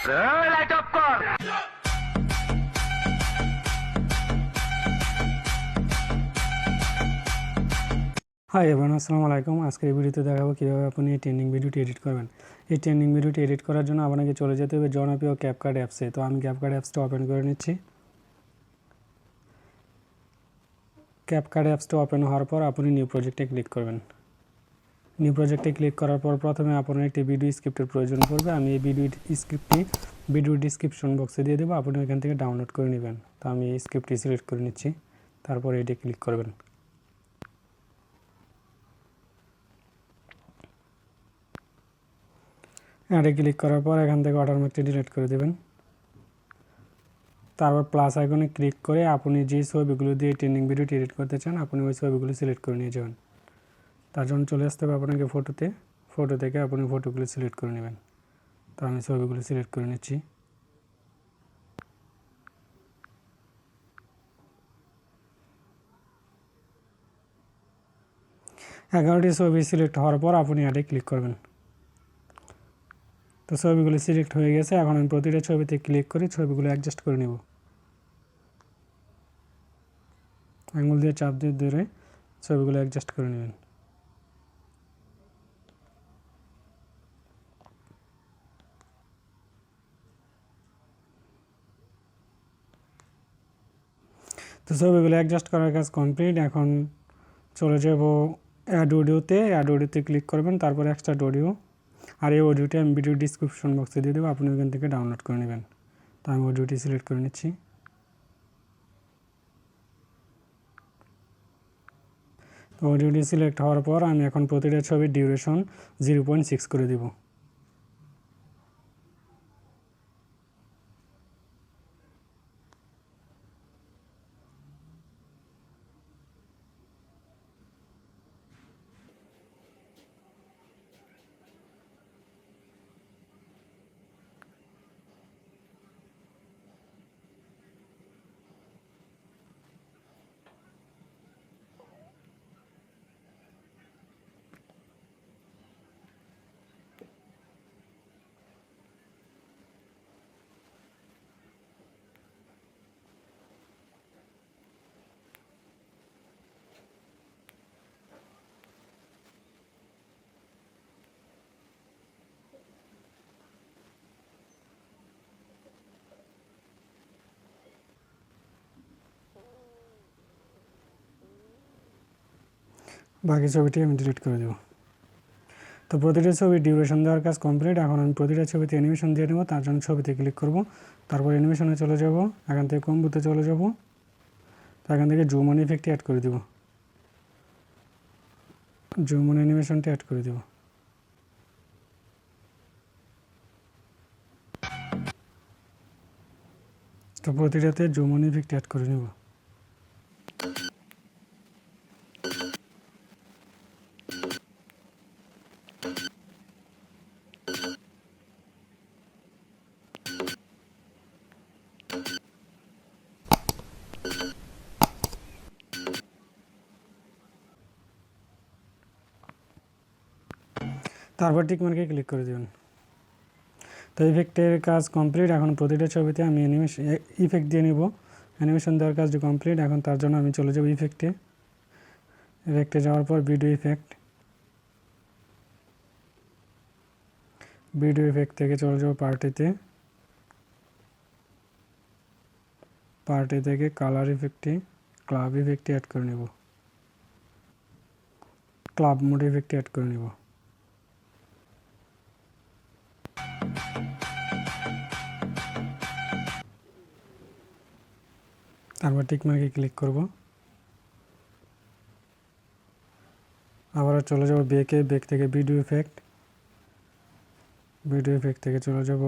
Light off কর। Hi everyone, আসসালামু আলাইকুম। আজকের এই ভিডিওতে দেখাবো কীভাবে আপনি এই ট্রেন্ডিং ভিডিওটি এডিট করবেন। এই ট্রেন্ডিং ভিডিওটি এডিট করার জন্য আপনাকে চলে যেতে হবে জনপ্রিয় ক্যাপকাট অ্যাপসে। তো আমি ক্যাপকাট অ্যাপসটা ওপেন করে নিচ্ছি। ক্যাপকাট অ্যাপসটা ওপেন হওয়ার পর আপনি নিউ প্রজেক্টে ক্লিক করবেন। নিউ প্রজেক্টে ক্লিক করার পর প্রথমে আপনার একটি ভিডিও স্ক্রিপ্টের প্রয়োজন পড়বে। আমি এই ভিডিও ডিসক্রিপশন বক্সে দিয়ে দেবো, আপনি এখান থেকে ডাউনলোড করে নেবেন। তো আমি এই স্ক্রিপ্টটি সিলেক্ট করে নিচ্ছি, তারপর এটি ক্লিক করবেন। অ্যাডে ক্লিক করার পর এখান থেকে ওয়াটারমার্কটি ডিলিট করে দেবেন। তারপর প্লাস আইকনে ক্লিক করে আপনি যে ছবিগুলো দিয়ে ট্রেন্ডিং ভিডিওটি এডিট করতে চান আপনি ওই ছবিগুলো সিলেক্ট করে নিয়ে যাবেন। তার জন্য চলে আসতে হবে আপনাকে ফটো থেকে আপনি ফটোগুলো সিলেক্ট করে নেবেন। তো আমি ছবিগুলো সিলেক্ট করে নিচ্ছি। এগারোটি ছবি সিলেক্ট হওয়ার পর আপনি অ্যাডে ক্লিক করবেন। তো ছবিগুলো সিলেক্ট হয়ে গেছে। এখন আমি প্রতিটা ছবিতে ক্লিক করে ছবিগুলো অ্যাডজাস্ট করে নেব। আঙুল দিয়ে চাপ দিয়ে ধরে ছবিগুলো অ্যাডজাস্ট করে নেবেন। তো ছবিগুলো অ্যাডজাস্ট করার কাজ কমপ্লিট। এখন চলে যাব অ্যাড অডিওতে ক্লিক করবেন, তারপর এক্সট্রা অডিও। আর এই অডিওটি আমি ভিডিও ডিসক্রিপশন বক্সে দিয়ে দেবো, আপনি ওখান থেকে ডাউনলোড করে নেবেন। তো আমি অডিওটি সিলেক্ট করে নিচ্ছি। তো অডিওটি সিলেক্ট হওয়ার পর আমি এখন প্রতিটা ছবির ডিউরেশন 0.6 করে দেব। বাকি ছবিটি আমি ডিলিট করে দেব। তো প্রতিটা ছবির ডিউরেশন দেওয়ার কাজ কমপ্লিট। এখন আমি প্রতিটা ছবিতে অ্যানিমেশন দিয়ে নেব। তার জন্য ছবিতে ক্লিক করব, তারপর অ্যানিমেশনে চলে যাব, এখান থেকে কম্বোতে চলে যাব। তো এখান থেকে জুম অন ইফেক্টটি অ্যাড করে দেব। জুম অন অ্যানিমেশনটি অ্যাড করে দেব। তো প্রতিটাতে জুম অন ইফেক্ট অ্যাড করে নেব। তারপর টিক মার্কে ক্লিক করে দেবেন। তো ইফেক্টের কাজ কমপ্লিট। এখন প্রতিটা ছবিতে আমি ইফেক্ট দিয়ে নিব। অ্যানিমেশন দেওয়ার কাজটি কমপ্লিট। এখন তার জন্য আমি চলে যাব ইফেক্টে যাওয়ার পর ভিডিও ইফেক্ট থেকে চলে যাব পার্টি থেকে কালার ক্লাব ইফেক্টটি অ্যাড করে নেব। ক্লাব মোড ইফেক্টটি অ্যাড করে নেব। তারপর টিক মার্কে ক্লিক করব। আবার চলে যাব বেক থেকে ভিডিও ইফেক্ট থেকে চলে যাব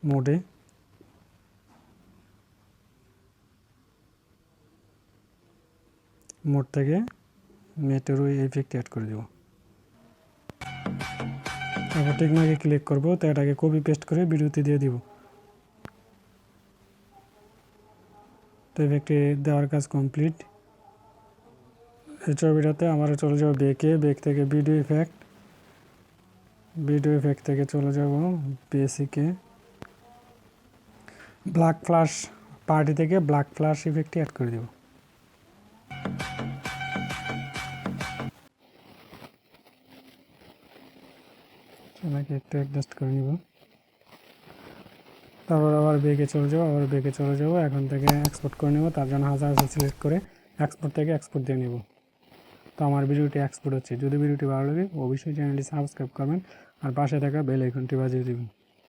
মোডে। মোড থেকে মেটেরও ইফেক্ট অ্যাড করে দেব। তারপর টিক মার্কে ক্লিক করব। তো এটাকে কপি পেস্ট করে ভিডিওতে দিয়ে দিব। তো ইফেক্টে দেওয়ার কাজ কমপ্লিট। এই ছবিটাতে আমরা চলে যাব বেক থেকে ভিডিও ইফেক্ট ভিডিও ইফেক্ট থেকে চলে যাব বেসিকে, ব্ল্যাক ফ্ল্যাশ পার্টি থেকে ব্ল্যাক ফ্ল্যাশ ইফেক্টটি অ্যাড করে দেব। সেটাকে একটু অ্যাডজাস্ট করে নিব। তারপর আবার ব্যাকে চলে যাবো, এখন থেকে এক্সপোর্ট করে নেব। তার জন্য হাজার সিলেক্ট করে এক্সপোর্ট থেকে এক্সপোর্ট দিয়ে নেব। তো আমার ভিডিওটি এক্সপোর্ট হচ্ছে। যদি ভিডিওটি ভালো লাগে অবশ্যই চ্যানেলটি সাবস্ক্রাইব করবেন আর পাশে থাকা বেল আইকনটি বাজিয়ে দেবেন।